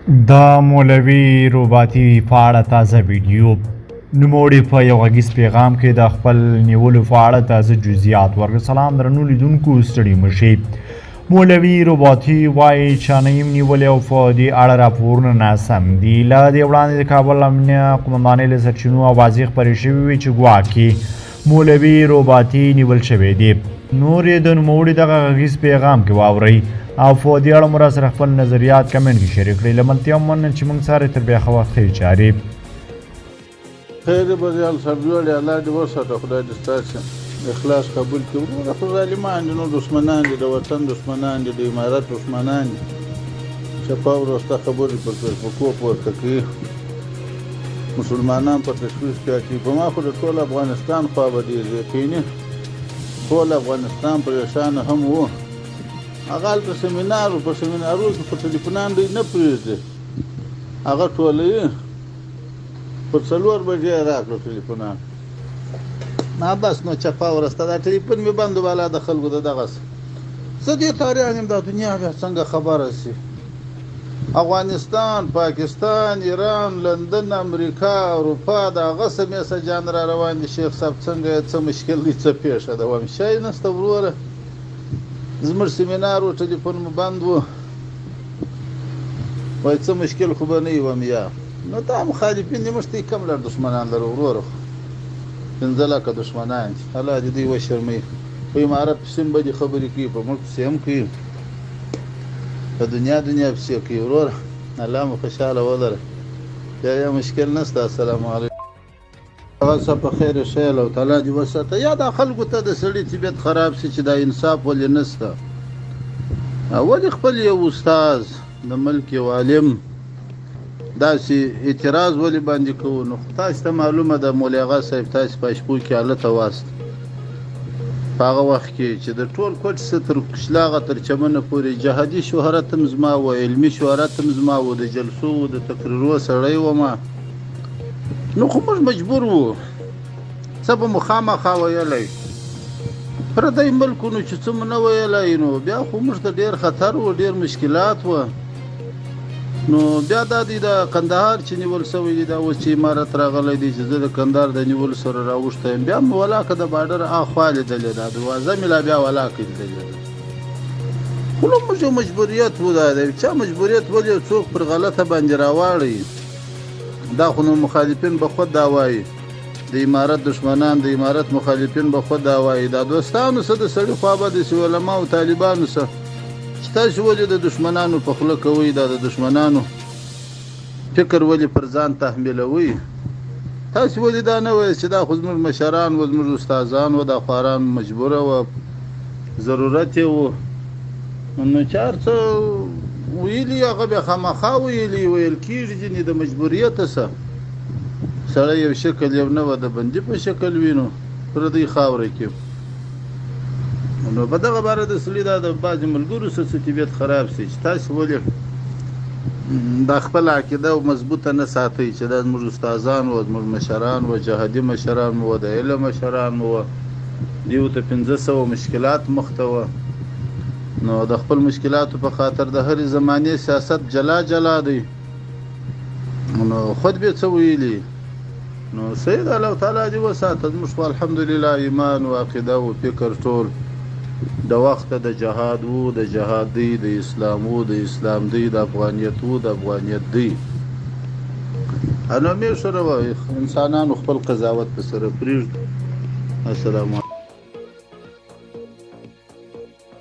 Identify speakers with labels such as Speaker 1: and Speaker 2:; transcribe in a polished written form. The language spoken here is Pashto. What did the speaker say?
Speaker 1: د مولوي رباطي په اړه تازه ویډیو. نوموړي په یو غږیز پیغام کې د خپل نیولو په اړه تازه جزئیات ورکړل. سلام درنو لیدونکو، ستړي مه شئ. مولوي رباطي وایي چا نه یم نیولې او په دې اړه راپورونه ناسم دي. له دې وړاندې د کابل امنیه قومندانۍ له سرچینو اوازې خپرې شوې وې چې ګواکې مولوي رباطي نیول شوی دی. نور یې د نوموړي دغه غږیز پیغام کې واورئ او په دې اړه مو راسره خپل نظریات کمنټ کې شریک کړئ. له منتیا مننه چې موږ سره تر بیا ښه وخت ښې چارې
Speaker 2: خیر بریال سرلوړي الله دې وساته، خدای دې ستاسې اخلاص قبول کړي. وروره خو ظالمان دي، نو دښمنان دي، د وطن دښمنان دي، د امارت دښمنان دي. چپه ورسته خبرې پر فیسبوکو پورته کوي، مسلمانان په تشویش کې اچوي. په ما خو د ټول افغانستان خوا به ډېر یقیني ټول افغانستان پریشانه هم و. هغه هلته سیمینار و، په سیمینارو کې په ټلیفونان دوی نه پرېږدي، هغه ټولوي. پر 4 بجې راکړو ټلیفونان، ما بس نو چپه ورسته دا ټلیفون مې بند و بالا د خلکو د دغسې. زه دې تاریان یم دا دنیا بیا څنګه خبره شي. افغانستان، پاکستان، ایران، لندن، امریکا، اروپا د هغه څه میسجان را روان دي. شیخ صاحب څنګه څه مشکل دی، څه پیښه ده؟ وایم شی نشته وروره، زموږ سیمینار و ټلیفون مو بند و، وایي څه مشکل خو به نه وي. وایم یا نو دا مخالفین دي، موږ ته کم لړ دښمنان لرو وروره، 15 لکه دښمنان دي. الله دې دوی وشرموي. په امارت پسې هم بدې خبرې کوي، په ملک پسې هم کوي، په دنیا پسې کوي. وروره الله مو خوشحاله ولره، یا مشکل نشته. السلام علیکم. هغه څه په خیر ښه الله تعالی دې وساته. یا دا خلکو ته د سړي طبیعت خراب شي چې دا انصاف ولې نشته. ولې خپل یو استاذ د ملک یو عالم داسې اعتراض ولې باندې کوو؟ نو تاسو ته معلومه ده مولوي اغا صاحب تاسو په شپو کې هلته واست په هغه وخت کې چې د ټول کوټ څخه تر قشلاغه تر چمنه پورې جهادي شهرت هم زما و، علمي شهرت هم زما و، د جلسو و د تقریرو سړی وم. نو خو موږ مجبور وو، څه به مو خامخا ویلی. پردی ملکونو چې څه مو نه ویلی، نو بیا خو موږ ته ډېر خطر و، ډېر مشکلات و. نو بیا دا دی د کندهار چې نیول شوی دی، دا اوس چې امارت راغلی دی چې زه د کندهار د نیول سره راوښتی یم. بیا مې ولاکه د باډر اخوا لیدلې ده، دروازه مې لا بیا ولاکه لیدلې ده. خو نو موږ یو مجبوریت و، دا دی چا مجبوریت ولې یو څوک پر غلطه باندې راواړوي. دا خو نو مخالفین به خود دا وایي، د امارت دښمنان د امارت مخالفین به خود دا وایي. دا دوستانو سه د سړي خوا به داسې علما او طالبانو سه چې تاسو ولې د دښمنانو په خوله کوئ، دا د دښمنانو فکر ولې پر ځان تحمیلوئ؟ تاسو ولې دا نه وایئ چې دا خو زموږ مشران و، زموږ استادان و، دا خواران مجبوره و، ضرورت یې و. نو چې هر څه ویلي هغه بیا خامخا ویلي، ویل کېږي ځینې د مجبوریته څه سړی یو شکل یو نه و د بندي په شکل وینو پردۍ خاوره کې. نو په دغه باره د سړي دا د بعضې ملګرو څه طبیعت خراب شي چې تاسو ولې دا خپله عقیده مضبوطه نه ساتئ چې دا زموږ استادان و، زموږ مشران و، جهادي مشران مو و، د علم مشران مو و، دیو ته 1500 مشکلات مخ ته وه. نو د خپل مشکلاتو په خاطر د هرې زمانې سیاست جلا دی. نو خود به څه ویلي. نو سید الله تعالی دې وساته. زموږ خو الحمدلله ایمان و عقیده و فکر ټول د وخت د جهاد و، د جهاد دی، د اسلام و، د اسلام دی، د افغانیت و، د افغانیت دی. نو مې سره انسانانو خپل قضاوت په سره پرېږدو. السلام علیکم.